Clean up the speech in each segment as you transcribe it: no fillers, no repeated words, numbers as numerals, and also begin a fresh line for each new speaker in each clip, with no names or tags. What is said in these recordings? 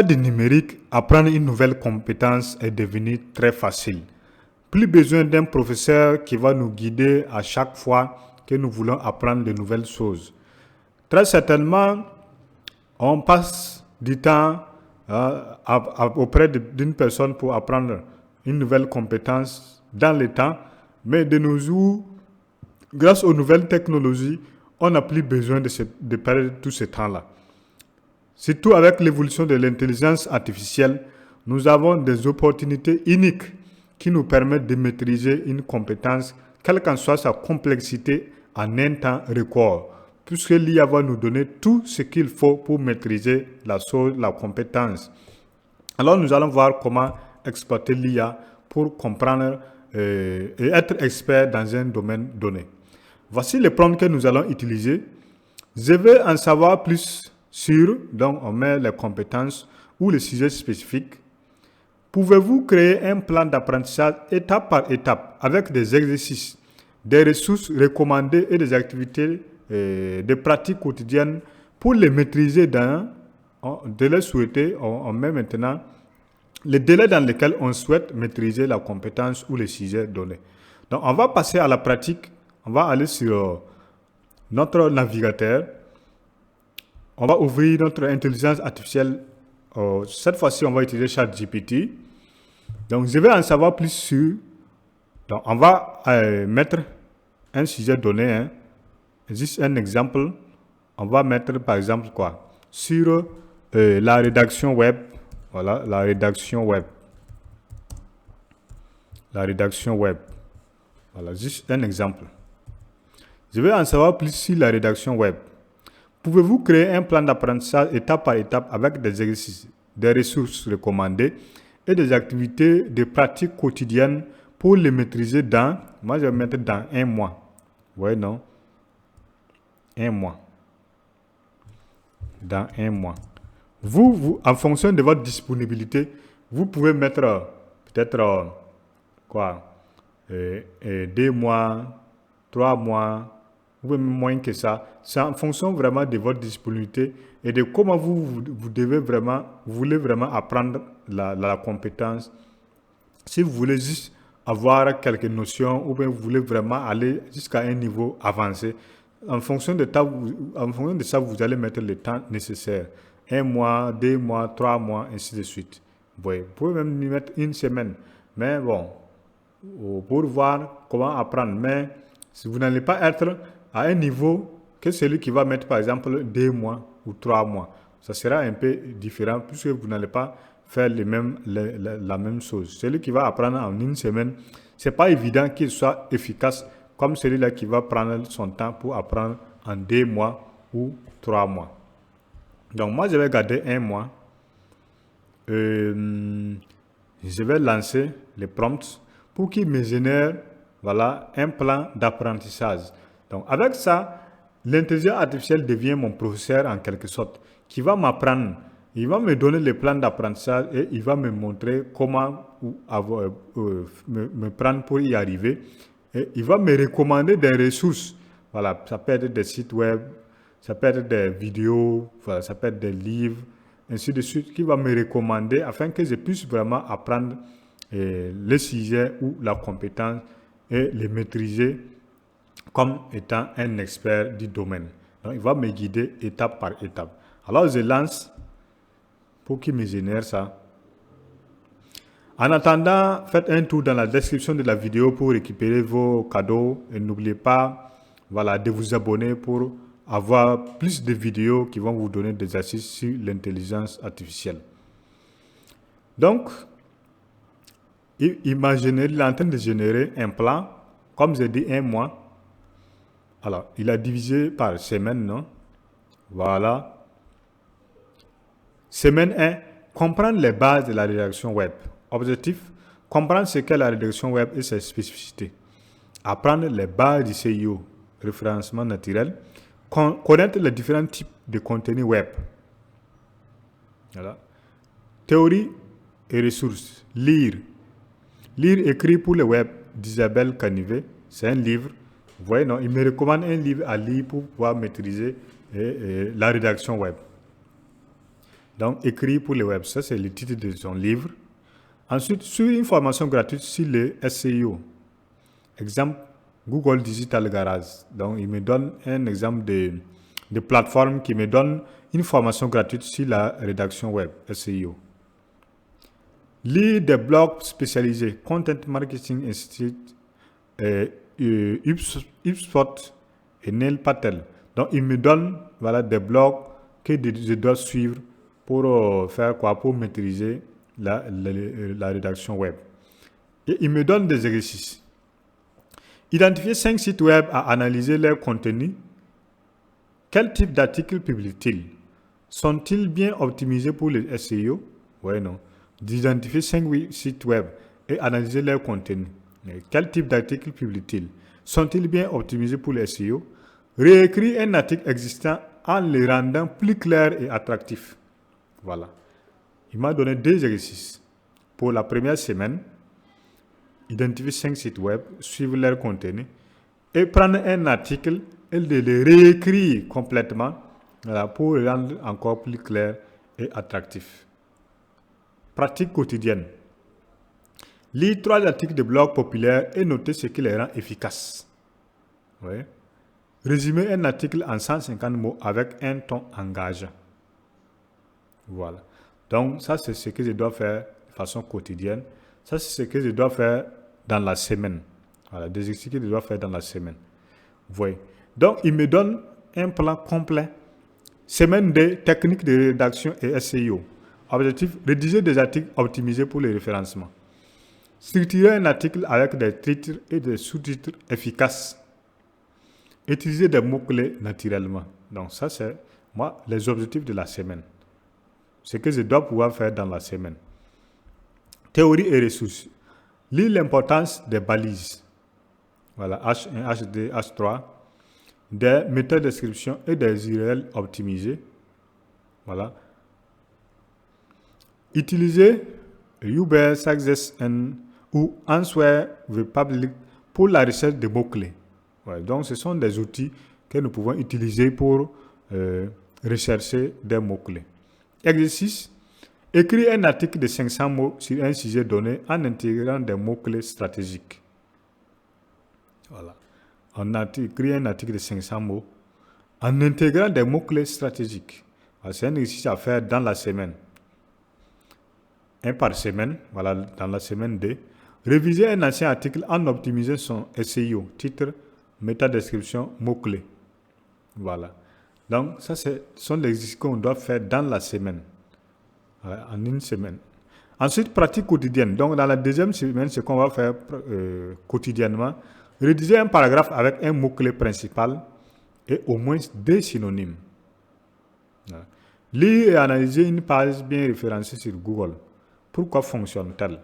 Du numérique, apprendre une nouvelle compétence est devenu très facile. Plus besoin d'un professeur qui va nous guider à chaque fois que nous voulons apprendre de nouvelles choses. Très certainement, on passe du temps auprès d'une personne pour apprendre une nouvelle compétence dans le temps, mais de nos jours, grâce aux nouvelles technologies, on n'a plus besoin de perdre tout ce temps-là. Surtout avec l'évolution de l'intelligence artificielle, nous avons des opportunités uniques qui nous permettent de maîtriser une compétence, quelle qu'en soit sa complexité, en un temps record, puisque l'IA va nous donner tout ce qu'il faut pour maîtriser la chose, la compétence. Alors nous allons voir comment exploiter l'IA pour comprendre et être expert dans un domaine donné. Voici les prompts que nous allons utiliser. Je veux en savoir plus sur, donc on met les compétences ou les sujets spécifiques. Pouvez-vous créer un plan d'apprentissage étape par étape avec des exercices, des ressources recommandées et des activités, des pratiques quotidiennes pour les maîtriser dans le délai souhaité. On met maintenant les délais dans lesquels on souhaite maîtriser la compétence ou les sujets donnés. Donc on va passer à la pratique. On va aller sur notre navigateur. On va ouvrir notre intelligence artificielle. Cette fois-ci, on va utiliser ChatGPT. Donc, je vais en savoir plus sur. Donc, on va mettre un sujet donné. Hein. Juste un exemple. On va mettre, par exemple, quoi? Sur la rédaction web. Voilà, la rédaction web. La rédaction web. Voilà, juste un exemple. Je vais en savoir plus sur la rédaction web. Pouvez-vous créer un plan d'apprentissage étape par étape avec des exercices, des ressources recommandées et des activités de pratique quotidienne pour les maîtriser dans, moi je vais mettre dans un mois. Oui, non? Un mois. Dans un mois. Vous, en fonction de votre disponibilité, vous pouvez mettre peut-être 2 mois, 3 mois, ou même moins que ça. C'est en fonction vraiment de votre disponibilité et de comment vous voulez vraiment apprendre la compétence. Si vous voulez juste avoir quelques notions ou bien vous voulez vraiment aller jusqu'à un niveau avancé, en fonction de ça, vous allez mettre le temps nécessaire. 1 mois, 2 mois, 3 mois, ainsi de suite. Vous pouvez même y mettre 1 semaine. Mais bon, pour voir comment apprendre. Mais si vous n'allez pas être à un niveau que celui qui va mettre par exemple 2 mois ou 3 mois, ça sera un peu différent puisque vous n'allez pas faire la même chose. Celui qui va apprendre en 1 semaine, c'est pas évident qu'il soit efficace comme celui-là qui va prendre son temps pour apprendre en 2 mois ou 3 mois. Donc moi je vais garder 1 mois. Je vais lancer les prompts pour qu'il me génère un plan d'apprentissage. Donc avec ça, l'intelligence artificielle devient mon professeur en quelque sorte, qui va m'apprendre. Il va me donner le plan d'apprentissage et il va me montrer comment me prendre pour y arriver. Et il va me recommander des ressources. Voilà, ça peut être des sites web, ça peut être des vidéos, ça peut être des livres, ainsi de suite, qui va me recommander afin que je puisse vraiment apprendre le sujet ou la compétence et les maîtriser comme étant un expert du domaine. Donc, il va me guider étape par étape. Alors, je lance pour qu'il me génère ça. En attendant, faites un tour dans la description de la vidéo pour récupérer vos cadeaux. Et n'oubliez pas de vous abonner pour avoir plus de vidéos qui vont vous donner des astuces sur l'intelligence artificielle. Donc, imaginez, il est en train de générer un plan, comme j'ai dit, 1 mois. Alors, il a divisé par semaine, non? Voilà. Semaine 1, comprendre les bases de la rédaction web. Objectif, comprendre ce qu'est la rédaction web et ses spécificités. Apprendre les bases du SEO, référencement naturel. Connaître les différents types de contenus web. Voilà. Théorie et ressources. Lire. Lire écrit pour le web d'Isabelle Canivet. C'est un livre. Vous voyez, non? Il me recommande un livre à lire pour pouvoir maîtriser la rédaction web. Donc, écrit pour le web, ça c'est le titre de son livre. Ensuite, sur une formation gratuite sur le SEO. Exemple, Google Digital Garage. Donc, il me donne un exemple de plateforme qui me donne une formation gratuite sur la rédaction web, SEO. Lire des blogs spécialisés, Content Marketing Institute, HubSpot et Neil Patel. Donc, il me donne voilà, des blogs que je dois suivre pour faire quoi? Pour maîtriser la rédaction web. Et il me donne des exercices. Identifier 5 sites web à analyser leur contenu. Quel type d'articles publient-ils? Sont-ils bien optimisés pour le SEO? Oui, non. D'identifier 5 sites web et analyser leur contenu. Quel type d'articles publient-ils? Sont-ils bien optimisés pour le SEO? Réécrire un article existant en le rendant plus clair et attractif. Voilà. Il m'a donné 2 exercices. Pour la première semaine, identifier 5 sites web, suivre leur contenu et prendre un article et le réécrire complètement voilà, pour le rendre encore plus clair et attractif. Pratique quotidienne. Lire 3 articles de blog populaires et noter ce qui les rend efficaces. Ouais. Résumer un article en 150 mots avec un ton engageant. Voilà. Donc, ça, c'est ce que je dois faire de façon quotidienne. Ça, c'est ce que je dois faire dans la semaine. Voilà, des exercices que je dois faire dans la semaine. Vous voyez. Donc, il me donne un plan complet. Semaine de techniques de rédaction et SEO. Objectif, rédiger des articles optimisés pour le référencement. Structurer un article avec des titres et des sous-titres efficaces. Utiliser des mots-clés naturellement. Donc, ça, c'est moi, les objectifs de la semaine. Ce que je dois pouvoir faire dans la semaine. Théorie et ressources. Lire l'importance des balises. Voilà, H1, H2, H3. Des méthodes de description et des URL optimisées. Voilà. Utiliser Uber Success ou Answer the Public pour la recherche de mots-clés. Ouais, donc, ce sont des outils que nous pouvons utiliser pour rechercher des mots-clés. Exercice. Écrire un article de 500 mots sur un sujet donné en intégrant des mots-clés stratégiques. Voilà. On a écrit un article de 500 mots en intégrant des mots-clés stratégiques. C'est un exercice à faire dans la semaine. Un par semaine, voilà, dans la semaine 2. Réviser un ancien article en optimisant son SEO, titre, métadescription, mots-clés. Voilà. Donc, ça, ce sont les exercices qu'on doit faire dans la semaine. En une semaine. Ensuite, pratique quotidienne. Donc, dans la deuxième semaine, ce qu'on va faire quotidiennement, rédiger un paragraphe avec un mot-clé principal et au moins 2 synonymes. Voilà. Lire et analyser une page bien référencée sur Google. Pourquoi fonctionne-t-elle?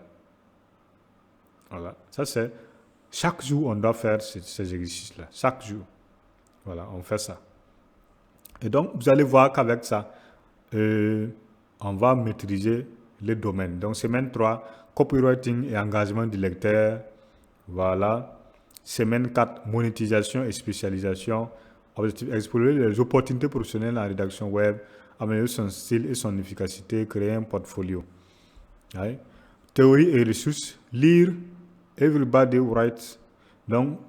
Voilà. Ça, c'est chaque jour, on doit faire ces exercices-là. Chaque jour. Voilà, on fait ça. Et donc, vous allez voir qu'avec ça, on va maîtriser les domaines. Donc, semaine 3, copywriting et engagement du lecteur. Voilà. Semaine 4, monétisation et spécialisation. Objectif, explorer les opportunités professionnelles en rédaction web, améliorer son style et son efficacité, créer un portfolio. Ouais. Théorie et ressources. Lire Everybody Writes. Donc,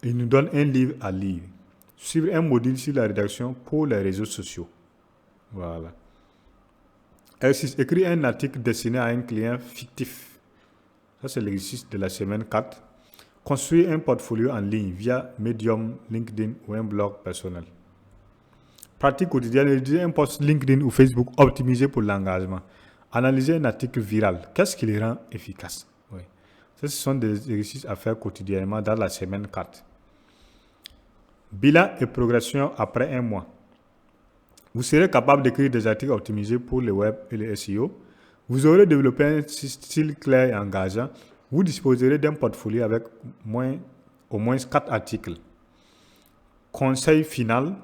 il nous donne un livre à lire. Suivre un module sur la rédaction pour les réseaux sociaux. Voilà. Exercice. Écrire un article destiné à un client fictif. Ça, c'est l'exercice de la semaine 4. Construire un portfolio en ligne via Medium, LinkedIn ou un blog personnel. Pratique quotidienne. Rédiger un post LinkedIn ou Facebook optimisé pour l'engagement. Analyser un article viral. Qu'est-ce qui les rend efficaces? Oui. Ce sont des exercices à faire quotidiennement dans la semaine 4. Bilan et progression après un mois. Vous serez capable d'écrire des articles optimisés pour le web et le SEO. Vous aurez développé un style clair et engageant. Vous disposerez d'un portfolio avec au moins 4 articles. Conseil final.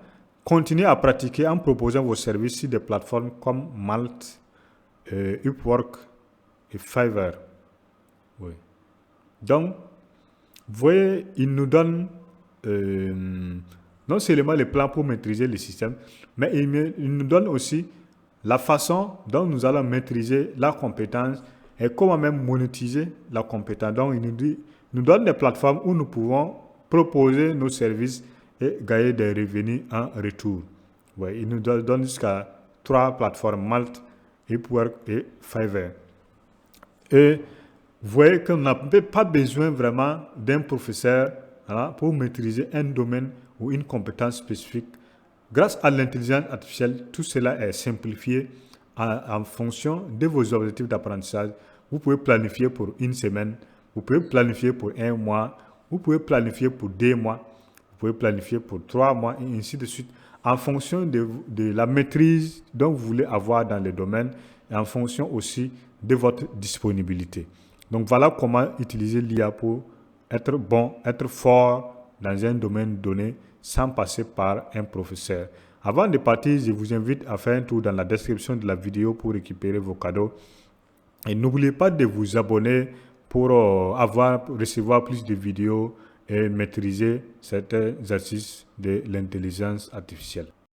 Continuez à pratiquer en proposant vos services sur des plateformes comme Malt, Upwork et Fiverr. Oui. Donc, vous voyez, il nous donne non seulement les plans pour maîtriser le système, mais il nous donne aussi la façon dont nous allons maîtriser la compétence et comment même monétiser la compétence. Donc, il nous donne des plateformes où nous pouvons proposer nos services et gagner des revenus en retour. Ouais, il nous donne jusqu'à 3 plateformes, Malt, Upwork et Fiverr. Et vous voyez qu'on n'a pas besoin vraiment d'un professeur pour maîtriser un domaine ou une compétence spécifique. Grâce à l'intelligence artificielle, tout cela est simplifié en fonction de vos objectifs d'apprentissage. Vous pouvez planifier pour une semaine, vous pouvez planifier pour un mois, vous pouvez planifier pour 2 mois, vous pouvez planifier pour 3 mois et ainsi de suite, en fonction de la maîtrise dont vous voulez avoir dans le domaine et en fonction aussi de votre disponibilité. Donc voilà comment utiliser l'IA pour être bon, être fort dans un domaine donné sans passer par un professeur. Avant de partir, je vous invite à faire un tour dans la description de la vidéo pour récupérer vos cadeaux. Et n'oubliez pas de vous abonner pour recevoir plus de vidéos et maîtriser certains exercices de l'intelligence artificielle.